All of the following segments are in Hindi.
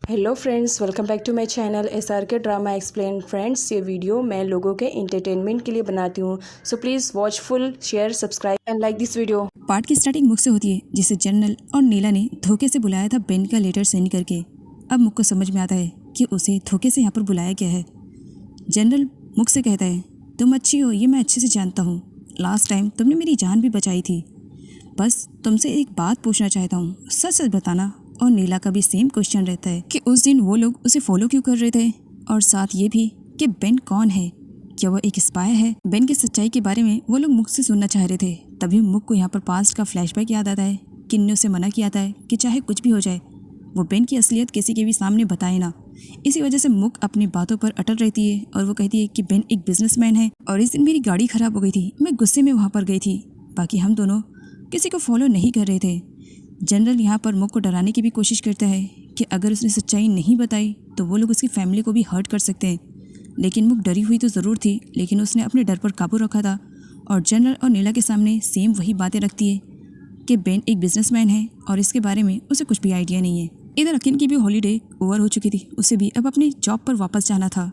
Hello friends, welcome back to my channel SRK drama explain. Friends, ये वीडियो मैं लोगों के एंटरटेनमेंट के लिए बनाती हूँ, so please watch full, share, subscribe and like this video. Part की स्टार्टिंग मुख से होती है, जिसे जनरल और नीला ने धोखे से बुलाया था बेन का लेटर सेंड करके। अब मुख को समझ में आता है कि उसे धोखे से यहाँ पर बुलाया गया है। जनरल मुख से कहता है, तुम अच्छी हो ये मैं अच्छे से जानता हूँ। लास्ट टाइम तुमने मेरी जान भी बचाई थी। बस तुमसे एक बात पूछना चाहता हूँ, सच सच बताना। और नीला का भी सेम क्वेश्चन रहता है कि उस दिन वो लोग उसे फॉलो क्यों कर रहे थे, और साथ ये भी कि बेन कौन है, क्या वो एक स्पाई है। बेन की सच्चाई के बारे में वो लोग मुख से सुनना चाह रहे थे। तभी मुख को यहाँ पर पास्ट का फ्लैशबैक याद आता है कि ने उसे मना किया था कि चाहे कुछ भी हो जाए वो बेन की असलियत किसी के भी सामने बताए ना। इसी वजह से मुख अपनी बातों पर अटल रहती है और वो कहती है कि बेन एक बिजनेसमैन है और इस दिन मेरी गाड़ी खराब हो गई थी, मैं गुस्से में वहाँ पर गई थी, बाकी हम दोनों किसी को फॉलो नहीं कर रहे थे। जनरल यहाँ पर मुख को डराने की भी कोशिश करता है कि अगर उसने सच्चाई नहीं बताई तो वो लोग उसकी फैमिली को भी हर्ट कर सकते हैं। लेकिन मुख डरी हुई तो ज़रूर थी, लेकिन उसने अपने डर पर काबू रखा था और जनरल और नीला के सामने सेम वही बातें रखती है कि बेन एक बिजनेसमैन है और इसके बारे में उसे कुछ भी आइडिया नहीं है। इधर अकिन की भी हॉलीडे ओवर हो चुकी थी, उसे भी अब अपनी जॉब पर वापस जाना था।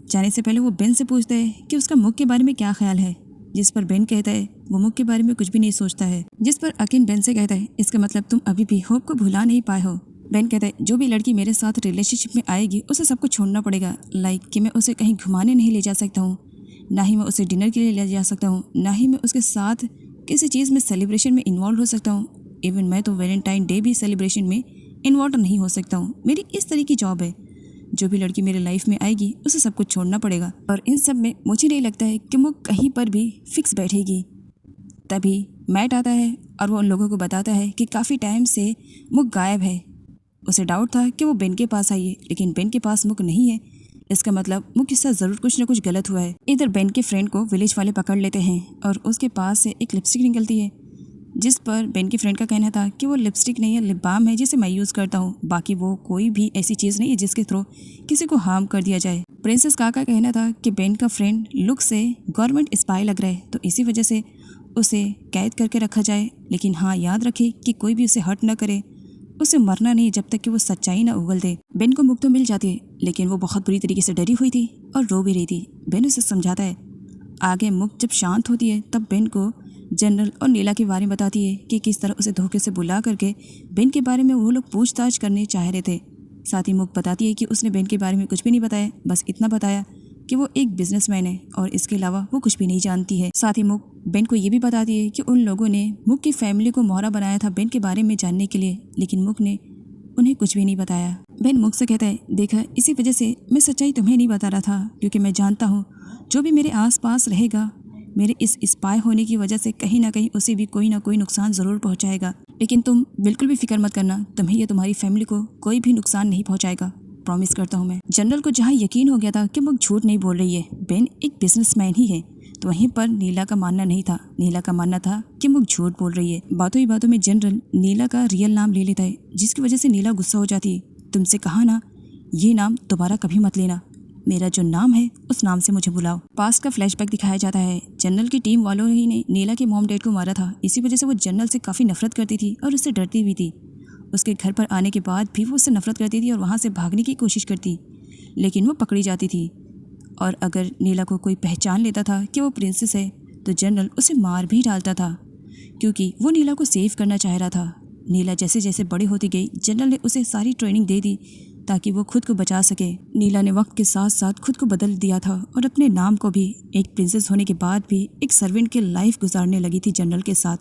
जाने से पहले वो बेन से पूछता है कि उसका मुख के बारे में क्या ख्याल है, जिस पर बेन कहता है वो मुख के बारे में कुछ भी नहीं सोचता है। जिस पर अकिन बेन से कहता है, इसका मतलब तुम अभी भी होप को भुला नहीं पाए हो। बेन कहता है, जो भी लड़की मेरे साथ रिलेशनशिप में आएगी उसे सब कुछ छोड़ना पड़ेगा। लाइक कि मैं उसे कहीं घुमाने नहीं ले जा सकता हूँ, ना ही मैं उसे डिनर के लिए ले जा सकता हूँ, ना ही मैं उसके साथ किसी चीज़ में सेलिब्रेशन में इन्वॉल्व हो सकता हूँ। इवन मैं तो वैलेंटाइन डे भी सेलिब्रेशन में इन्वॉल्व नहीं हो सकता हूँ। मेरी इस तरह की जॉब है। जो भी लड़की मेरे लाइफ में आएगी उसे सब कुछ छोड़ना पड़ेगा। और इन सब में मुझे नहीं लगता है कि वो कहीं पर भी फिक्स बैठेगी। तभी मैट आता है और वो उन लोगों को बताता है कि काफ़ी टाइम से मुख गायब है। उसे डाउट था कि वो बेन के पास आई है, लेकिन बेन के पास मुख नहीं है। इसका मतलब मुख के साथ ज़रूर कुछ ना कुछ गलत हुआ है। इधर बेन के फ्रेंड को विलेज वाले पकड़ लेते हैं और उसके पास से एक लिपस्टिक निकलती है, जिस पर बेन के फ्रेंड का कहना था कि वो लिपस्टिक नहीं है, लिप बाम है, जिसे मैं यूज़ करता हूँ। बाकी वो कोई भी ऐसी चीज़ नहीं है जिसके थ्रू किसी को हार्म कर दिया जाए। प्रिंसेस का कहना था कि बेन का फ्रेंड लुक से गवर्नमेंट स्पाई लग रहा है, तो इसी वजह से उसे कैद करके रखा जाए। लेकिन हाँ, याद रखे कि कोई भी उसे हर्ट ना करे, उसे मरना नहीं जब तक कि वो सच्चाई ना उगल दे। बेन को मुख तो मिल जाती है, लेकिन वो बहुत बुरी तरीके से डरी हुई थी और रो भी रही थी। बेन उसे समझाता है। आगे मुख जब शांत होती है तब बेन को जनरल और नीला के बारे में बताती है कि किस तरह उसे धोखे से बुला करके बेन के बारे में वो लोग पूछताछ करने चाह रहे थे। साथ ही मुख बताती है कि उसने बेन के बारे में कुछ भी नहीं बताया, बस इतना बताया कि वो एक बिजनेसमैन है और इसके अलावा वो कुछ भी नहीं जानती है। साथ ही मुख बेन को ये भी बताती है कि उन लोगों ने मुख की फैमिली को मोहरा बनाया था बेन के बारे में जानने के लिए, लेकिन मुख ने उन्हें कुछ भी नहीं बताया। बेन मुख से कहता है, देखा इसी वजह से मैं सच्चाई तुम्हें नहीं बता रहा था, क्योंकि मैं जानता हूँ जो भी मेरे आसपास रहेगा मेरे इस स्पाई होने की वजह से कहीं ना कहीं उसे भी कोई ना कोई नुकसान ज़रूर पहुंचाएगा। लेकिन तुम बिल्कुल भी फिक्र मत करना, तुम्हें या तुम्हारी फैमिली को कोई भी नुकसान नहीं पहुंचाएगा, प्रॉमिस करता हूँ मैं। जनरल को जहाँ यकीन हो गया था कि मुख झूठ नहीं बोल रही है, बेन एक बिजनेसमैन ही है, तो वहीं पर नीला का मानना नहीं था। नीला का मानना था कि मुख झूठ बोल रही है। बातों ही बातों में जनरल नीला का रियल नाम ले लेता है, जिसकी वजह से नीला गुस्सा हो जाती है। तुमसे कहा ना, ये नाम दोबारा कभी मत लेना, मेरा जो नाम है उस नाम से मुझे बुलाओ। पास का फ्लैशबैक दिखाया जाता है। जनरल की टीम वालों ही ने नीला के मॉम डैड को मारा था, इसी वजह से वो जनरल से काफ़ी नफरत करती थी और उससे डरती भी थी। उसके घर पर आने के बाद भी वो उससे नफरत करती थी और वहाँ से भागने की कोशिश करती, लेकिन वो पकड़ी जाती थी। और अगर नीला को कोई पहचान लेता था कि वो प्रिंसेस है तो जनरल उसे मार भी डालता था, क्योंकि वो नीला को सेव करना चाह रहा था। नीला जैसे जैसे बड़ी होती गई, जनरल ने उसे सारी ट्रेनिंग दे दी ताकि वो खुद को बचा सके। नीला ने वक्त के साथ साथ खुद को बदल दिया था और अपने नाम को भी एक प्रिंसेस होने के बाद भी एक सर्वेंट की लाइफ गुजारने लगी थी जनरल के साथ।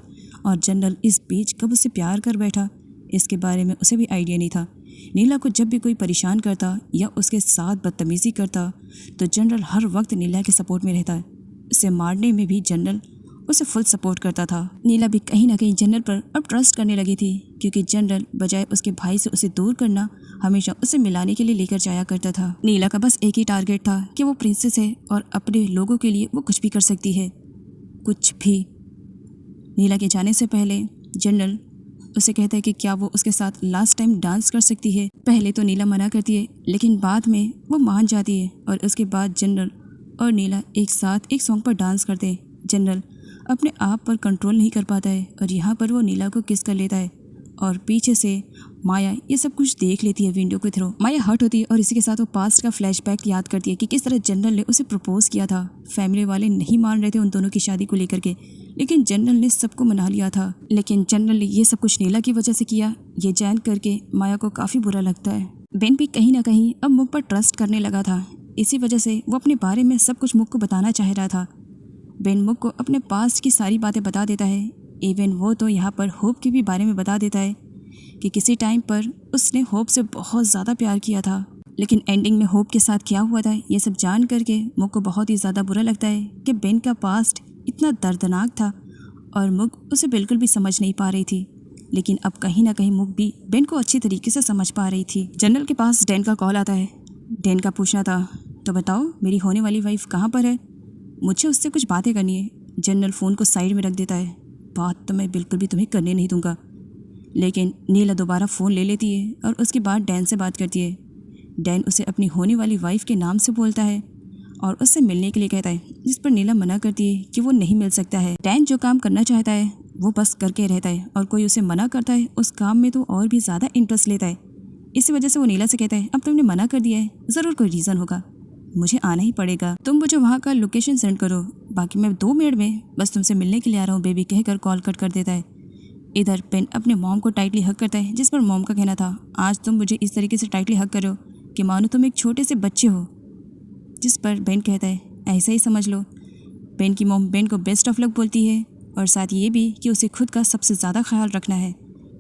और जनरल इस बीच कब उससे प्यार कर बैठा, इसके बारे में उसे भी आइडिया नहीं था। नीला को जब भी कोई परेशान करता या उसके साथ बदतमीज़ी करता तो जनरल हर वक्त नीला के सपोर्ट में रहता। उसे मारने में भी जनरल उसे फुल सपोर्ट करता था। नीला भी कहीं ना कहीं जनरल पर अब ट्रस्ट करने लगी थी, क्योंकि जनरल बजाय उसके भाई से उसे दूर करना हमेशा उसे मिलाने के लिए लेकर जाया करता था। नीला का बस एक ही टारगेट था कि वो प्रिंसेस है और अपने लोगों के लिए वो कुछ भी कर सकती है, कुछ भी। नीला के जाने से पहले जनरल उसे कहता है कि क्या वो उसके साथ लास्ट टाइम डांस कर सकती है। पहले तो नीला मना करती है, लेकिन बाद में वो मान जाती है और उसके बाद जनरल और नीला एक साथ एक सॉन्ग पर डांस करते हैं। जनरल अपने आप पर कंट्रोल नहीं कर पाता है और यहाँ पर वो नीला को किस कर लेता है और पीछे से माया ये सब कुछ देख लेती है विंडो के थ्रू। माया हर्ट होती है और इसी के साथ वो पास्ट का फ्लैशबैक याद करती है कि किस तरह जनरल ने उसे प्रपोज किया था। फैमिली वाले नहीं मान रहे थे उन दोनों की शादी को लेकर के, लेकिन जनरल ने सबको मना लिया था। लेकिन जनरल ने ये सब कुछ नीला की वजह से किया, ये जान करके माया को काफ़ी बुरा लगता है। बेन भी कहीं ना कहीं अब मुख पर ट्रस्ट करने लगा था। इसी वजह से वो अपने बारे में सब कुछ मुख को बताना चाह रहा था। बेन मुख को अपने पास्ट की सारी बातें बता देता है। इवन वो तो यहाँ पर होप के भी बारे में बता देता है कि किसी टाइम पर उसने होप से बहुत ज़्यादा प्यार किया था, लेकिन एंडिंग में होप के साथ क्या हुआ था ये सब जान करके मुख को बहुत ही ज़्यादा बुरा लगता है कि बेन का पास्ट इतना दर्दनाक था और मुख उसे बिल्कुल भी समझ नहीं पा रही थी। लेकिन अब कहीं ना कहीं मुख भी बेन को अच्छी तरीके से समझ पा रही थी। जनरल के पास डैन का कॉल आता है। डैन का पूछना था, तो बताओ मेरी होने वाली वाइफ कहाँ पर है, मुझे उससे कुछ बातें करनी है। जनरल फ़ोन को साइड में रख देता है। बात तो मैं बिल्कुल भी तुम्हें करने नहीं दूंगा। लेकिन नीला दोबारा फ़ोन ले लेती है और उसके बाद डैन से बात करती है। डैन उसे अपनी होने वाली वाइफ के नाम से बोलता है और उससे मिलने के लिए कहता है, जिस पर नीला मना करती है कि वो नहीं मिल सकता है। डैन जो काम करना चाहता है वो बस करके रहता है और कोई उसे मना करता है उस काम में तो और भी ज़्यादा इंटरेस्ट लेता है। इसी वजह से वो नीला से कहता है, अब तुमने मना कर दिया है, ज़रूर कोई रीज़न होगा, मुझे आना ही पड़ेगा। तुम मुझे वहाँ का लोकेशन सेंड करो, बाकी मैं 2 मिनट में बस तुमसे मिलने के लिए आ रहा हूँ बेबी कहकर कॉल कट कर देता है। इधर बेन अपने मॉम को टाइटली हक करता है, जिस पर मॉम का कहना था, आज तुम मुझे इस तरीके से टाइटली हक करो कि मानो तुम एक छोटे से बच्चे हो। जिस पर बेन कहता है, ऐसा ही समझ लो। बेन की मॉम बेन को बेस्ट ऑफ लक बोलती है और साथ ये भी कि उसे खुद का सबसे ज़्यादा ख्याल रखना है।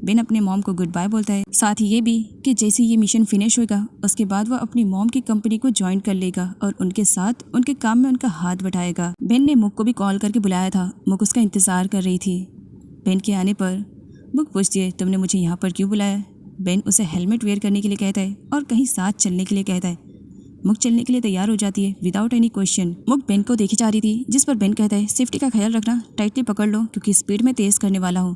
बेन अपने मॉम को गुड बाय बोलता है, साथ ही ये भी कि जैसे ये मिशन फिनिश होगा उसके बाद वह अपनी मॉम की कंपनी को ज्वाइन कर लेगा और उनके साथ उनके काम में उनका हाथ बटाएगा। बेन ने मुक को भी कॉल करके बुलाया था। मुक उसका इंतज़ार कर रही थी। बेन के आने पर मुक पूछती है, तुमने मुझे यहाँ पर क्यों बुलाया। बेन उसे हेलमेट वेयर करने के लिए कहता है और कहीं साथ चलने के लिए कहता है। मुक चलने के लिए तैयार हो जाती है विदाउट एनी क्वेश्चन। मुक बेन को देखी जा रही थी, जिस पर बेन कहता है, सेफ्टी का ख्याल रखना, टाइटली पकड़ लो क्योंकि स्पीड में तेज़ करने वाला हूँ,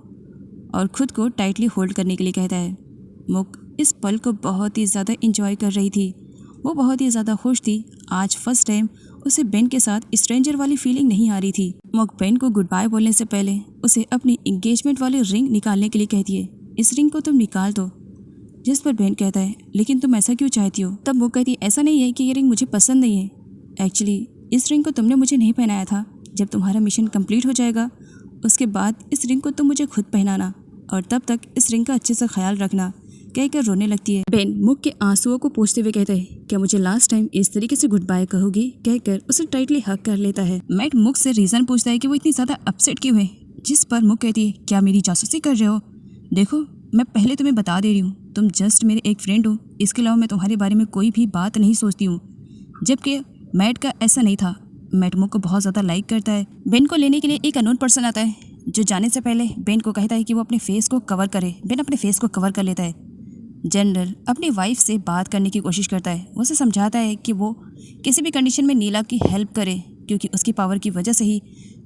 और खुद को टाइटली होल्ड करने के लिए कहता है। मुक इस पल को बहुत ही ज़्यादा इंजॉय कर रही थी। वो बहुत ही ज़्यादा खुश थी। आज फर्स्ट टाइम उसे बेन के साथ स्ट्रेंजर वाली फीलिंग नहीं आ रही थी। मुक बेन को गुड बाय बोलने से पहले उसे अपनी इंगेजमेंट वाली रिंग निकालने के लिए कहती है, इस रिंग को तुम निकाल दो। जिस पर बेन कहता है, लेकिन तुम ऐसा क्यों चाहती हो। तब मुक कहती है, ऐसा नहीं है कि ये रिंग मुझे पसंद नहीं है, एक्चुअली इस रिंग को तुमने मुझे नहीं पहनाया था। जब तुम्हारा मिशन कंप्लीट हो जाएगा उसके बाद इस रिंग को तुम मुझे खुद पहनाना और तब तक इस रिंग का अच्छे से ख्याल रखना कहकर रोने लगती है। बेन मुक के आंसुओं को पोंछते हुए कहता है, क्या मुझे लास्ट टाइम इस तरीके से गुड बाय कहोगी कहकर उसे टाइटली हक कर लेता है। मैट मुक से रीज़न पूछता है कि वो इतनी ज़्यादा अपसेट क्यों है। जिस पर मुक कहती है, क्या मेरी जासूसी कर रहे हो। देखो मैं पहले तुम्हें बता दे रही हूँ, तुम जस्ट मेरे एक फ्रेंड हो, इसके अलावा मैं तुम्हारे बारे में कोई भी बात नहीं सोचती हूँ। जबकि मैट का ऐसा नहीं था। मैट मुक को बहुत ज़्यादा लाइक करता है। बेन को लेने के लिए एक अननोन पर्सन आता है जो जाने से पहले बेन को कहता है कि वो अपने फेस को कवर करे। बेन अपने फेस को कवर कर लेता है। जनरल अपनी वाइफ से बात करने की कोशिश करता है। वो उसे समझाता है कि वो किसी भी कंडीशन में नीला की हेल्प करे क्योंकि उसकी पावर की वजह से ही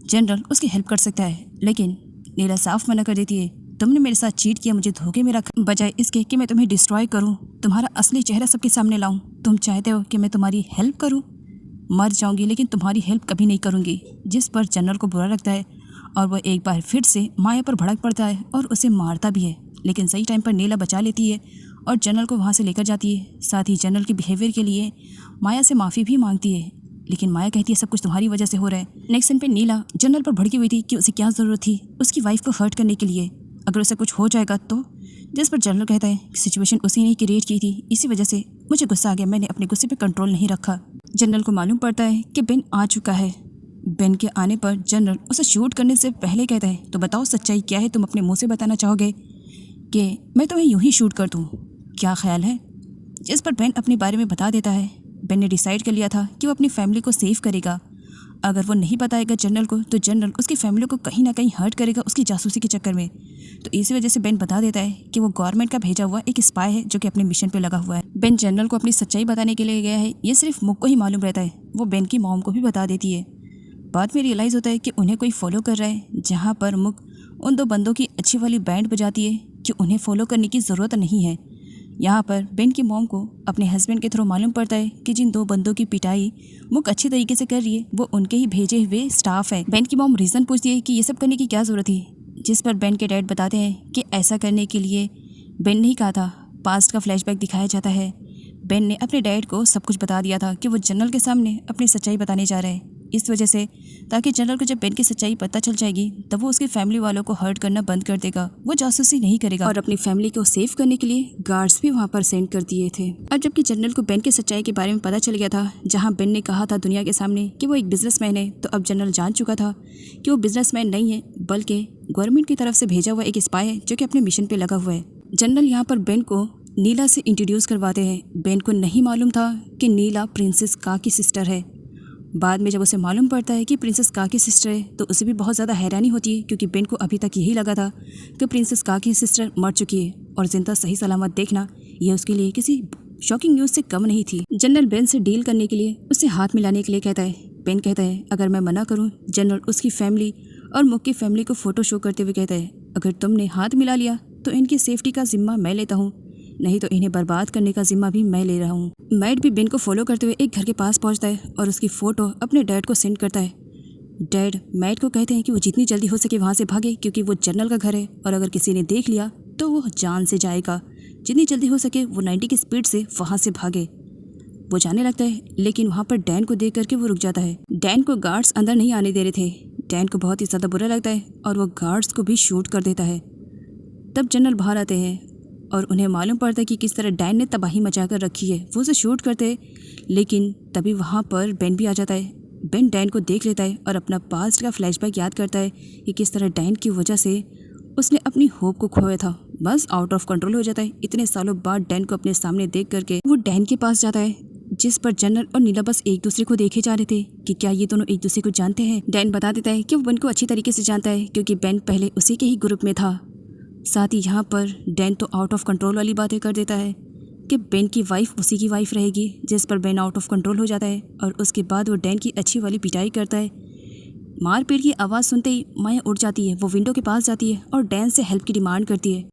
जनरल उसकी हेल्प कर सकता है। लेकिन नीला साफ मना कर देती है, तुमने मेरे साथ चीट किया, मुझे धोखे में रखा, बजाय इसके कि मैं तुम्हें डिस्ट्रॉय करूं, तुम्हारा असली चेहरा सबके सामने लाऊं। तुम चाहते हो कि मैं तुम्हारी हेल्प करूं, मर जाऊंगी लेकिन तुम्हारी हेल्प कभी नहीं करूंगी। जिस पर जनरल को बुरा लगता है और वह एक बार फिर से माया पर भड़क पड़ता है और उसे मारता भी है। लेकिन सही टाइम पर नीला बचा लेती है और जनरल को वहाँ से लेकर जाती है। साथ ही जनरल के बिहेवियर के लिए माया से माफ़ी भी मांगती है, लेकिन माया कहती है सब कुछ तुम्हारी वजह से हो रहा है। नेक्स्ट सीन पे नीला जनरल पर भड़की हुई थी कि उसे क्या ज़रूरत थी उसकी वाइफ को हर्ट करने के लिए, अगर उसे कुछ हो जाएगा तो। जिस पर जनरल कहता है सिचुएशन उसी ने क्रिएट की थी, इसी वजह से मुझे गुस्सा आ गया, मैंने अपने गुस्से पे कंट्रोल नहीं रखा। जनरल को मालूम पड़ता है कि बेन आ चुका है। बेन के आने पर जनरल उसे शूट करने से पहले कहता है, तो बताओ सच्चाई क्या है, तुम अपने मुंह से बताना चाहोगे कि मैं तुम्हें यूं ही शूट कर दूं, क्या ख्याल है। जिस पर बेन अपने बारे में बता देता है। बेन ने डिसाइड कर लिया था कि वो अपनी फैमिली को सेव करेगा। अगर वो नहीं बताएगा जनरल को तो जनरल उसकी फैमिली को कहीं ना कहीं हर्ट करेगा उसकी जासूसी के चक्कर में। तो इसी वजह से बेन बता देता है कि वो गवर्नमेंट का भेजा हुआ एक स्पाई है जो कि अपने मिशन पे लगा हुआ है। बेन जनरल को अपनी सच्चाई बताने के लिए गया है, ये सिर्फ मुक को ही मालूम रहता है। वो बेन की मॉम को भी बता देती है। बाद में रियलाइज़ होता है कि उन्हें कोई फॉलो कर रहा है, जहाँ पर मुक उन 2 बंदों की अच्छी वाली बैंड बजाती है कि उन्हें फॉलो करने की ज़रूरत नहीं है। यहाँ पर बेन की मॉम को अपने हस्बैंड के थ्रू मालूम पड़ता है कि जिन 2 बंदों की पिटाई मुक अच्छी तरीके से कर रही है वो उनके ही भेजे हुए स्टाफ है। बेन की मॉम रीज़न पूछती है कि ये सब करने की क्या ज़रूरत थी, जिस पर बेन के डैड बताते हैं कि ऐसा करने के लिए बेन ने ही कहा था। पास्ट का फ्लैशबैक दिखाया जाता है। बेन ने अपने डैड को सब कुछ बता दिया था कि वो जनरल के सामने अपनी सच्चाई बताने जा रहा है, इस वजह से ताकि जनरल को जब बेन की सच्चाई पता चल जाएगी तब वो उसकी फैमिली वालों को हर्ट करना बंद कर देगा, वो जासूसी नहीं करेगा और अपनी फैमिली को सेव करने के लिए गार्ड्स भी वहाँ पर सेंड कर दिए थे। अब जबकि जनरल को बेन की सच्चाई के बारे में पता चल गया था, जहाँ बेन ने कहा था दुनिया के सामने कि वो एक बिजनेसमैन है, तो अब जनरल जान चुका था कि वो बिजनेसमैन नहीं है बल्कि गवर्नमेंट की तरफ से भेजा हुआ एक स्पाई है जो कि अपने मिशन पे लगा हुआ है। जनरल यहाँ पर बेन को नीला से इंट्रोड्यूस करवाते हैं। बेन को नहीं मालूम था कि नीला प्रिंसेस का की सिस्टर है। बाद में जब उसे मालूम पड़ता है कि प्रिंसेस का की सिस्टर है तो उसे भी बहुत ज़्यादा हैरानी होती है, क्योंकि बेन को अभी तक यही लगा था कि प्रिंसेस का की सिस्टर मर चुकी है और जिंदा सही सलामत देखना यह उसके लिए किसी शॉकिंग न्यूज़ से कम नहीं थी। जनरल बेन से डील करने के लिए उससे हाथ मिलाने के लिए कहता है। बेन कहता है अगर मैं मना करूँ। जनरल उसकी फैमिली और मुक की फैमिली को फ़ोटो शो करते हुए कहता है अगर तुमने हाथ मिला लिया तो इनकी सेफ्टी का जिम्मा मैं लेता हूँ, नहीं तो इन्हें बर्बाद करने का जिम्मा भी मैं ले रहा हूँ। मैट भी बेन को फॉलो करते हुए एक घर के पास पहुँचता है और उसकी फ़ोटो अपने डैड को सेंड करता है। डैड मैट को कहते हैं कि वो जितनी जल्दी हो सके वहाँ से भागे, क्योंकि वो जनरल का घर है और अगर किसी ने देख लिया तो वो जान से जाएगा। जितनी जल्दी हो सके वो 90 की स्पीड से वहाँ से भागे। वो जाने लगता है, लेकिन वहाँ पर डैन को देख करके वो रुक जाता है। डैन को गार्ड्स अंदर नहीं आने दे रहे थे। डैन को बहुत ही ज़्यादा बुरा लगता है और वो गार्ड्स को भी शूट कर देता है। तब जनरल बाहर आते हैं और उन्हें मालूम पड़ता है कि किस तरह डैन ने तबाही मचा कर रखी है। वो उसे शूट करते हैं, लेकिन तभी वहाँ पर बेन भी आ जाता है। बेन डैन को देख लेता है और अपना पास्ट का फ्लैशबैक याद करता है कि किस तरह डैन की वजह से उसने अपनी होप को खोया था। बस आउट ऑफ कंट्रोल हो जाता है। इतने सालों बाद डैन को अपने सामने देख करके वो डैन के पास जाता है, जिस पर जनरल और नीला बस एक दूसरे को देखे जा रहे थे कि क्या ये दोनों एक दूसरे को जानते हैं। डैन बता देता है कि वो बेन को अच्छी तरीके से जानता है, क्योंकि बेन पहले उसी के ही ग्रुप में था। साथ ही यहाँ पर डैन तो आउट ऑफ कंट्रोल वाली बातें कर देता है कि बेन की वाइफ उसी की वाइफ रहेगी, जिस पर बेन आउट ऑफ कंट्रोल हो जाता है और उसके बाद वो डैन की अच्छी वाली पिटाई करता है। मारपीट की आवाज़ सुनते ही माया उठ जाती है। वो विंडो के पास जाती है और डैन से हेल्प की डिमांड करती है।